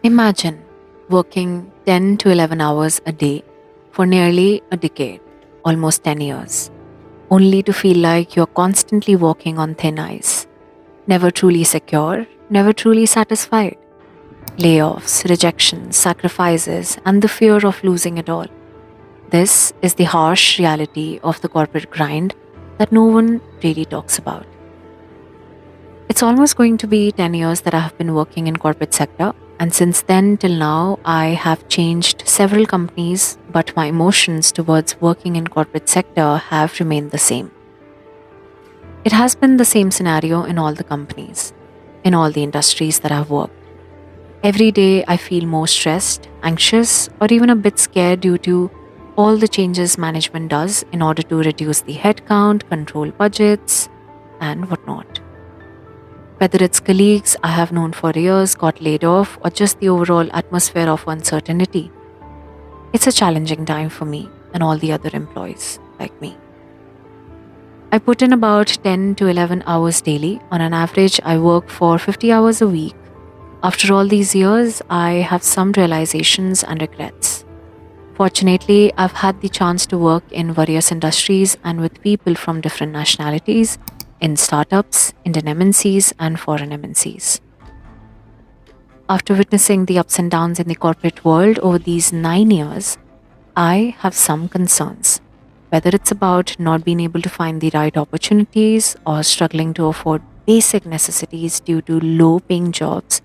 Imagine working 10 to 11 hours a day for nearly a decade, almost 10 years, only to feel like you're constantly walking on thin ice, never truly secure, never truly satisfied. Layoffs, rejections, sacrifices, and the fear of losing it all. This is the harsh reality of the corporate grind that no one really talks about. It's almost going to be 10 years that I have been working in corporate sector, and since then till now I have changed several companies, but my emotions towards working in corporate sector have remained the same. It has been the same scenario in all the companies, in all the industries that I've worked. Every day I feel more stressed, anxious, or even a bit scared due to all the changes management does in order to reduce the headcount, control budgets, and whatnot. Whether it's colleagues I have known for years got laid off or just the overall atmosphere of uncertainty, it's a challenging time for me and all the other employees like me. I put in about 10 to 11 hours daily. On an average, I work for 50 hours a week. After all these years, I have some realizations and regrets. Fortunately, I've had the chance to work in various industries and with people from different nationalities, in startups, Indian MNCs, and foreign MNCs. After witnessing the ups and downs in the corporate world over these 9 years, I have some concerns. Whether it's about not being able to find the right opportunities or struggling to afford basic necessities due to low paying jobs,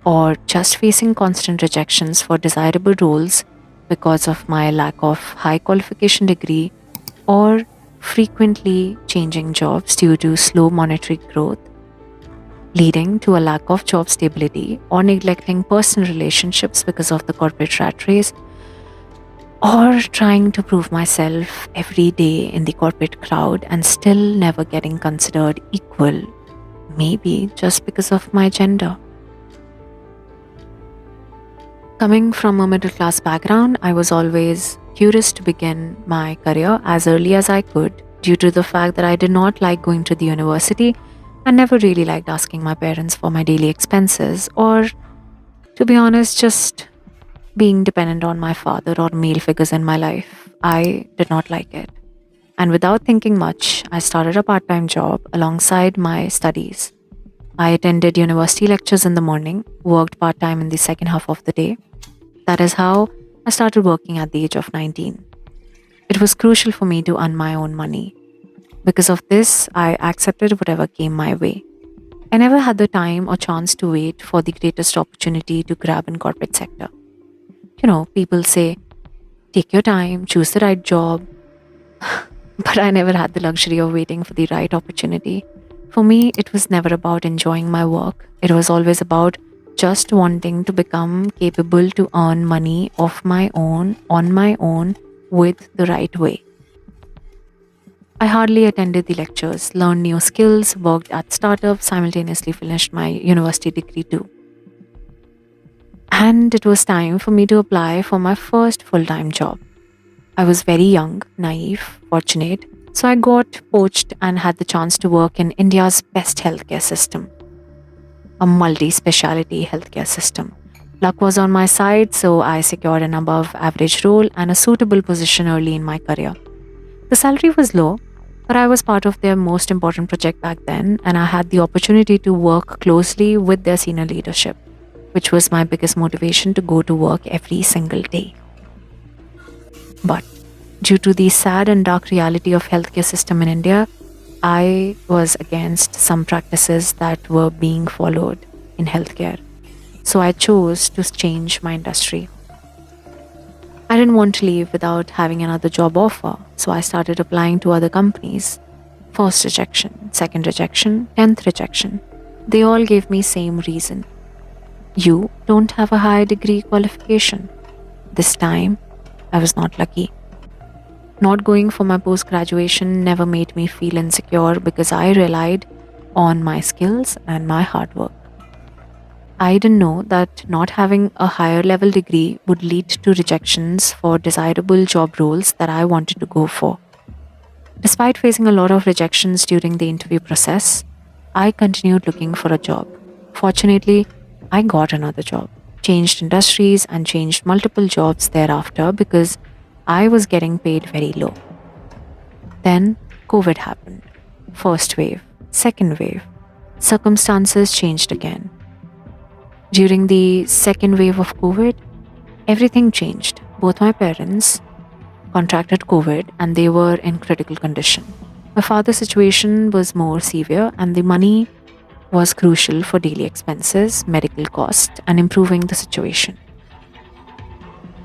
or just facing constant rejections for desirable roles because of my lack of high qualification degree, or frequently changing jobs due to slow monetary growth, leading to a lack of job stability, or neglecting personal relationships because of the corporate rat race, or trying to prove myself every day in the corporate crowd and still never getting considered equal, maybe just because of my gender. Coming from a middle class background, I was always curious to begin my career as early as I could due to the fact that I did not like going to the university and never really liked asking my parents for my daily expenses, or to be honest, just being dependent on my father or male figures in my life. I did not like it. And without thinking much, I started a part time job alongside my studies. I attended university lectures in the morning, worked part time in the second half of the day. That is how I started working at the age of 19. It was crucial for me to earn my own money. Because of this, I accepted whatever came my way. I never had the time or chance to wait for the greatest opportunity to grab in corporate sector. People say, take your time, choose the right job. But I never had the luxury of waiting for the right opportunity. For me, it was never about enjoying my work. It was always about just wanting to become capable to earn money of my own, on my own, with the right way. I hardly attended the lectures, learned new skills, worked at startups, simultaneously finished my university degree too. And it was time for me to apply for my first full time job. I was very young, naive, fortunate, so I got poached and had the chance to work in India's best healthcare system, a multi speciality healthcare system. Luck was on my side, so I secured an above average role and a suitable position early in my career. The salary was low, but I was part of their most important project back then, and I had the opportunity to work closely with their senior leadership, which was my biggest motivation to go to work every single day. But due to the sad and dark reality of healthcare system in India, I was against some practices that were being followed in healthcare. So I chose to change my industry. I didn't want to leave without having another job offer, so I started applying to other companies. First rejection, second rejection, 10th rejection. They all gave me same reason. You don't have a higher degree qualification. This time, I was not lucky. Not going for my post graduation never made me feel insecure because I relied on my skills and my hard work. I didn't know that not having a higher level degree would lead to rejections for desirable job roles that I wanted to go for. Despite facing a lot of rejections during the interview process, I continued looking for a job. Fortunately, I got another job. changed industries, and changed multiple jobs thereafter because I was getting paid very low. Then COVID happened. First wave, second wave. Circumstances changed again. During the second wave of COVID, everything changed. Both my parents contracted COVID and they were in critical condition. My father's situation was more severe, and the money was crucial for daily expenses, medical costs, and improving the situation.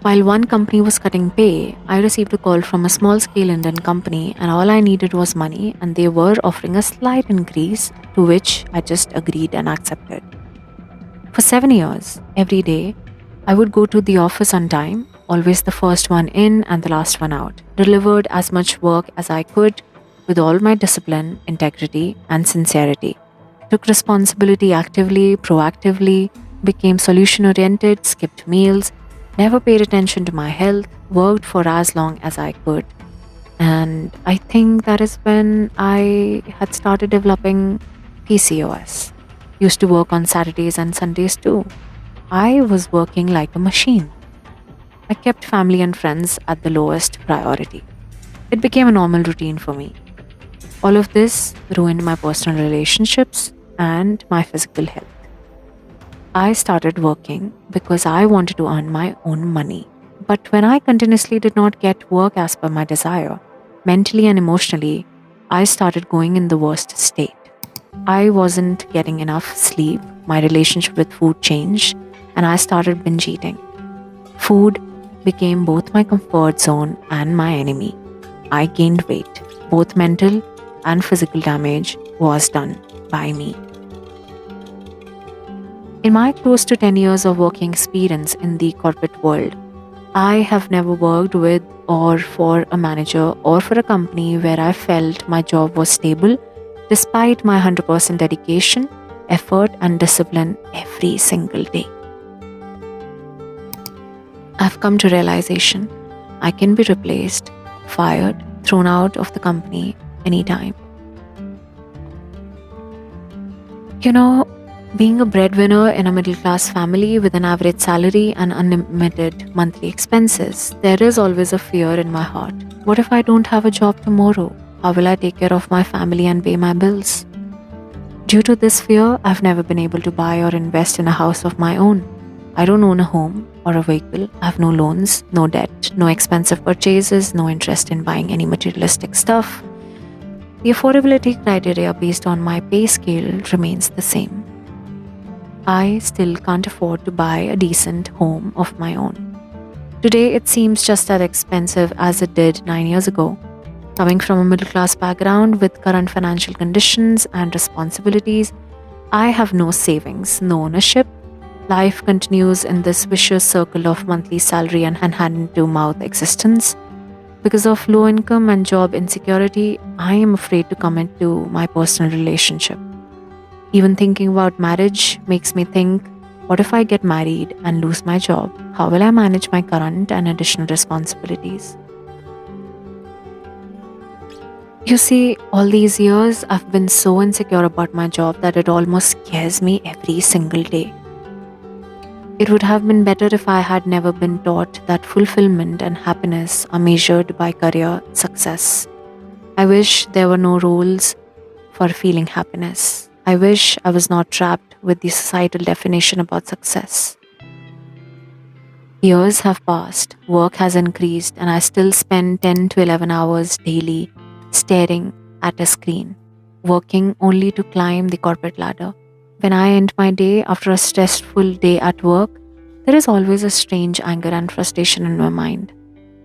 While one company was cutting pay, I received a call from a small scale Indian company, and all I needed was money, and they were offering a slight increase, to which I just agreed and accepted. For 7 years, every day, I would go to the office on time, always the first one in and the last one out, delivered as much work as I could with all my discipline, integrity, and sincerity. Took responsibility actively, proactively, became solution oriented, skipped meals, never paid attention to my health, worked for as long as I could. And I think that is when I had started developing PCOS. Used to work on Saturdays and Sundays too. I was working like a machine. I kept family and friends at the lowest priority. It became a normal routine for me. All of this ruined my personal relationships and my physical health. I started working because I wanted to earn my own money. But when I continuously did not get work as per my desire, mentally and emotionally, I started going in the worst state. I wasn't getting enough sleep, my relationship with food changed, and I started binge eating. Food became both my comfort zone and my enemy. I gained weight. Both mental and physical damage was done by me. In my close to 10 years of working experience in the corporate world, I have never worked with or for a manager or for a company where I felt my job was stable despite my 100% dedication, effort, and discipline every single day. I've come to realization I can be replaced, fired, thrown out of the company anytime. You know, being a breadwinner in a middle class family with an average salary and unlimited monthly expenses, there is always a fear in my heart. What if I don't have a job tomorrow? How will I take care of my family and pay my bills? Due to this fear, I've never been able to buy or invest in a house of my own. I don't own a home or a vehicle. I have no loans, no debt, no expensive purchases, no interest in buying any materialistic stuff. The affordability criteria based on my pay scale remains the same. I still can't afford to buy a decent home of my own. Today, it seems just as expensive as it did 9 years ago. Coming from a middle class background with current financial conditions and responsibilities, I have no savings, no ownership. Life continues in this vicious circle of monthly salary and hand to mouth existence. Because of low income and job insecurity, I am afraid to commit to my personal relationship. Even thinking about marriage makes me think, what if I get married and lose my job? How will I manage my current and additional responsibilities? You see, all these years I've been so insecure about my job that it almost scares me every single day. It would have been better if I had never been taught that fulfillment and happiness are measured by career success. I wish there were no rules for feeling happiness. I wish I was not trapped with the societal definition about success. Years have passed, work has increased, and I still spend 10 to 11 hours daily staring at a screen, working only to climb the corporate ladder. When I end my day after a stressful day at work, there is always a strange anger and frustration in my mind.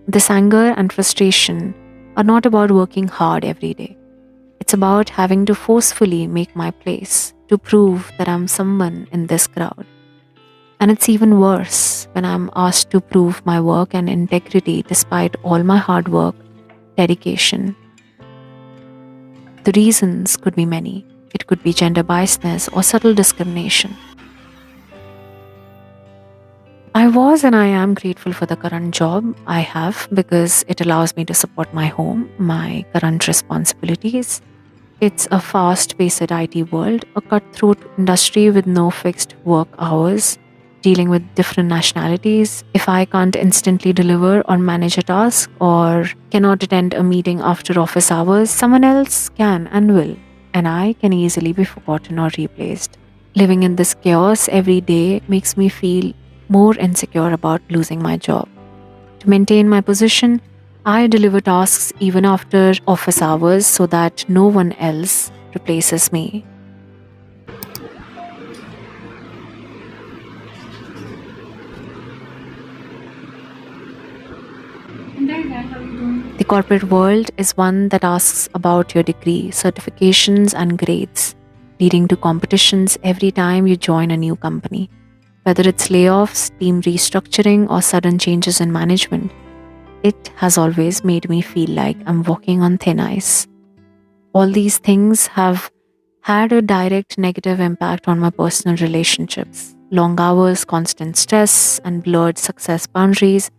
This anger and frustration are not about working hard every day. It's about having to forcefully make my place, to prove that I'm someone in this crowd. And it's even worse when I'm asked to prove my work and integrity despite all my hard work, dedication. The reasons could be many. It could be gender biasness or subtle discrimination. I was and I am grateful for the current job I have because it allows me to support my home, my current responsibilities. It's a fast-paced IT world, a cutthroat industry with no fixed work hours, dealing with different nationalities. If I can't instantly deliver or manage a task or cannot attend a meeting after office hours, someone else can and will, and I can easily be forgotten or replaced. Living in this chaos every day makes me feel more insecure about losing my job. To maintain my position, I deliver tasks even after office hours so that no one else replaces me. The corporate world is one that asks about your degree, certifications, and grades, leading to competitions every time you join a new company. Whether it's layoffs, team restructuring, or sudden changes in management, it has always made me feel like I'm walking on thin ice. All these things have had a direct negative impact on my personal relationships. Long hours, constant stress, and blurred success boundaries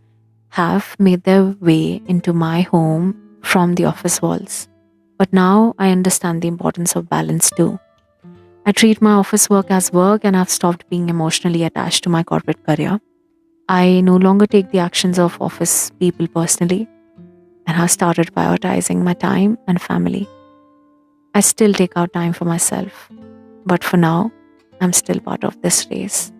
have made their way into my home from the office walls. But now I understand the importance of balance too. I treat my office work as work and I've stopped being emotionally attached to my corporate career. I no longer take the actions of office people personally and have started prioritizing my time and family. I still take out time for myself, but for now, I'm still part of this race.